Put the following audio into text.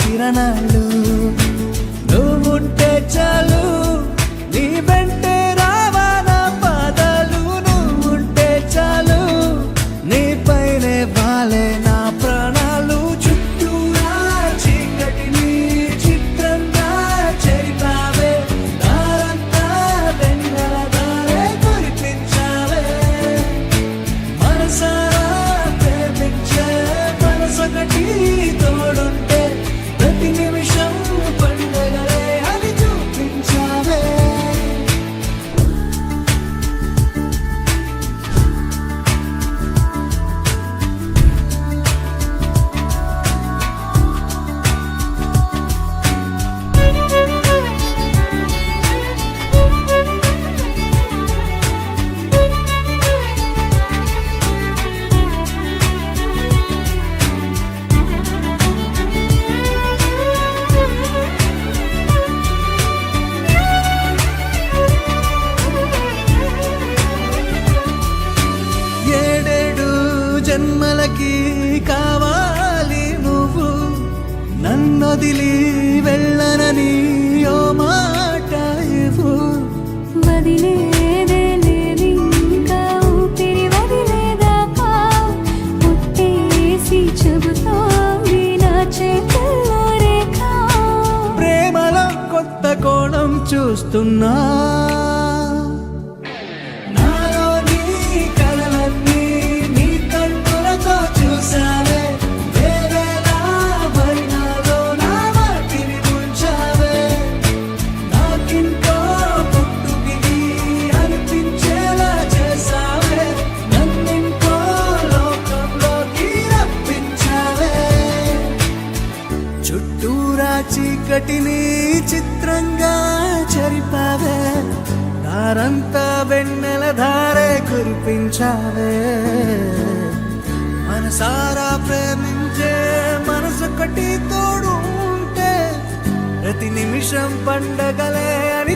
కిరణాలు నువ్వుంటే చాలు నీ వెంటే రావాలా పాదాలు నువ్వుంటే చాలు నీ పైనే వాలే నా ప్రాణాలు చుట్టూరా చీకటిని చిత్రంగా చేతావే దారంతా వెన్నెల దారే కురిపించావే మనసారా ప్రేమించే మనసొకటి తోడుంటే ప్రతి నిమిషం పండగలే అని చూపించావే ఏడేడు జన్మలకి కావాలి నువ్వు నన్నొదిలి వెళ్ళనని ఓ మాట ఇవ్వు వదిలేదే లేదింకా ఊపిరి వదిలేదాకా ముట్టేసి చెబుతోంది నా చేతుల్లో రేఖ ప్రేమలో కొత్త కోణం చూస్తున్నా నాలో నీ కలలన్నీ నీ కన్నులతో చూసావే వేరేలా వర్ణాలో నా వాటిని ఉంచావే నాకింకో పుట్టుకి అనిపించేలా చేసావే నన్నింకో లోకంలోకి రప్పించావే చుట్టూరా చీకటిని చిత్రంగా చెరిపావే దారంతా వెన్నెల ధారే కురిపించావే మనసారా ప్రేమించే మనసొకటి తోడు ఉంటే ప్రతి నిమిషం పండగలే అని